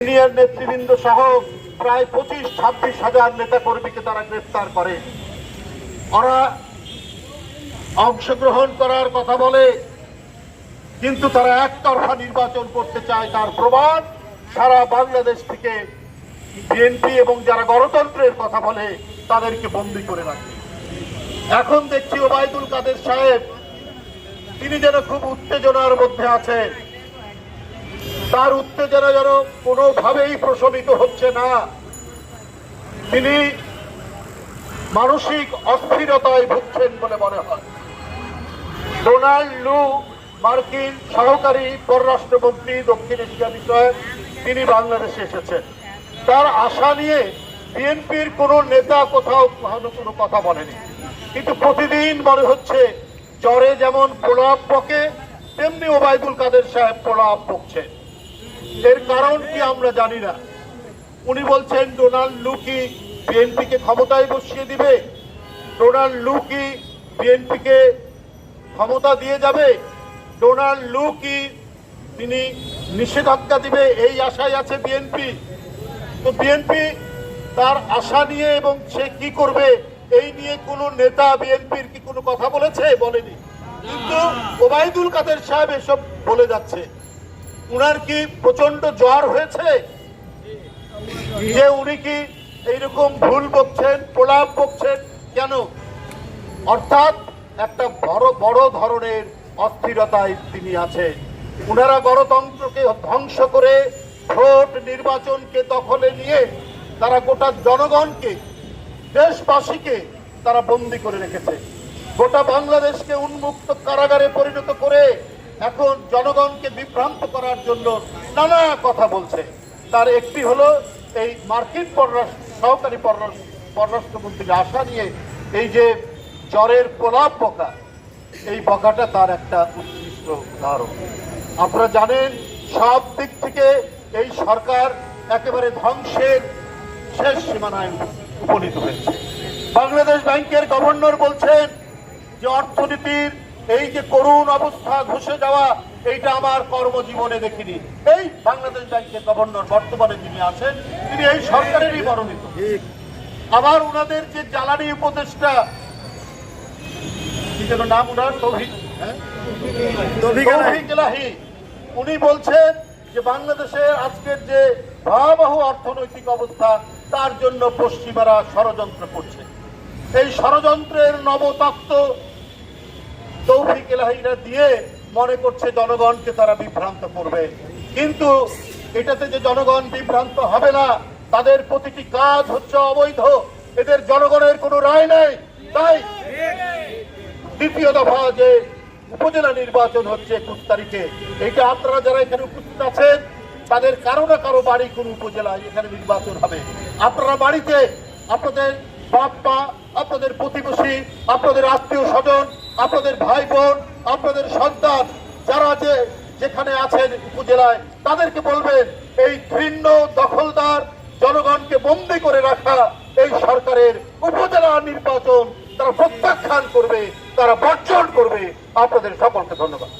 Senior নেতৃবৃন্দ সহ প্রায় 25-26 হাজার নেতা কর্মীকে তারা গ্রেফতার করে। ওরা অংশগ্রহণ করার কথা বলে, কিন্তু তারা একতরফা নির্বাচন করতে চায়। তার প্রমাণ সারা বাংলাদেশ থেকে বিএনপি এবং যারা গণতন্ত্রের কথা বলে তাদেরকে বন্দী করে রাখে। এখন দেখছি ওবায়দুল কাদের সাহেব তিনি যেন খুব উত্তেজনার মধ্যে আছেন। তার উত্তেজনা যেন কোনোভাবেই প্রশমিত হচ্ছে না। তিনি মানসিক অস্থিরতায় ভুগছেন বলে মনে হয়। ডোনাল্ড লু মার্কিন সহকারী পররাষ্ট্রমন্ত্রী দক্ষিণ এশিয়া বিষয়ে তিনি বাংলাদেশে এসেছেন। তার আশা নিয়ে বিএনপির কোন নেতা কোথাও কোনো কথা বলেনি, কিন্তু প্রতিদিন মনে হচ্ছে জ্বরে যেমন প্রলাপ বকে তেমনি ওবায়দুল কাদের সাহেব প্রলাপ বকছেন। এর কারণ কি আমরা জানি না। উনি বলছেন ডোনাল্ড লু কি বিএনপিকে ক্ষমতায় বসিয়ে দিবে, ডোনাল্ড লু কি বিএনপিকে ক্ষমতা দিয়ে যাবে, ডোনাল্ড লু কি তিনি নিষেধাজ্ঞা দিবে, এই আশায় আছে বিএনপি। তো বিএনপি তার আশা নিয়ে এবং সে কি করবে এই নিয়ে কোন নেতা বিএনপির কি কোনো কথা বলেছে? বলেনি। কিন্তু ওবায়দুল কাদের সাহেব এসব বলে যাচ্ছে। উনার কি প্রচন্ড জ্বর হয়েছে যে উনি কি এইরকম ভুল বকছেন, প্রলাপ বকছেন কেন? অর্থাৎ একটা বড় ধরনের অস্থিরতায় তিনি আছেন। উনারা গণতন্ত্রকে ধ্বংস করে ভোট নির্বাচনকে দখলে নিয়ে তারা গোটা জনগণকে, দেশবাসীকে তারা বন্দী করে রেখেছে। গোটা বাংলাদেশকে উন্মুক্ত কারাগারে পরিণত করে এখন জনগণকে বিভ্রান্ত করার জন্য নানা কথা বলছে। তার একটি হলো এই মার্কিন সহকারী পররাষ্ট্রমন্ত্রীর আশা নিয়ে এই যে জ্বরের প্রলাপ বকা, এই বকাটা তার একটা উৎকৃষ্ট উদাহরণ। আপনারা জানেন সব দিক থেকে এই সরকার একেবারে ধ্বংসের শেষ সীমানায় উপনীত হয়েছে। বাংলাদেশ ব্যাংকের গভর্নর বলছেন যে অর্থনীতির এই যে করুণ অবস্থা ধসে যাওয়া, এইটা আমার কর্মজীবনে দেখিনি। এই বাংলাদেশ ব্যাংকের গভর্নর বর্তমানে যিনি আছেন তিনি এই সরকারেরই মনোনীত। আবার উনাদের যে জ্বালানি উপদেষ্টা, কি যেন নাম উনার, তৌফিক এলাহি, উনি বলছেন যে বাংলাদেশের আজকের যে ভয়াবহ অর্থনৈতিক অবস্থা তার জন্য পশ্চিমারা ষড়যন্ত্র করছে। এই ষড়যন্ত্রের নবতত্ত্ব তৌফিক এলাহিরা দিয়ে মনে করছে জনগণকে তারা বিভ্রান্ত করবে। কিন্তু এটাতে যে জনগণ বিভ্রান্ত হবে না, তাদের প্রতিটি কাজ হচ্ছে অবৈধ, এদের জনগণের কোনো রায় নেই। তাই দ্বিতীয় দফা যে উপজেলা নির্বাচন হচ্ছে 21 তারিখে, এইটা আপনারা যারা এখানে উপস্থিত আছেন তাদের কারো না কারো বাড়ি কোন উপজেলায় এখানে নির্বাচন হবে। আপনারা বাড়িতে আপনাদের বাপ মা, আপনাদের প্রতিবেশী, আপনাদের আত্মীয় স্বজন, আপনাদের ভাই বোন, আপনাদের সন্তান যারা যেখানে আছেন উপজেলায়, তাদেরকে বলবেন এই ঘৃণ্য দখলদার জনগণকে বন্দী করে রাখা এই সরকারের উপজেলা নির্বাচন তারা প্রত্যাখ্যান করবে, তারা বর্জন করবে। আপনাদের সকলকে ধন্যবাদ।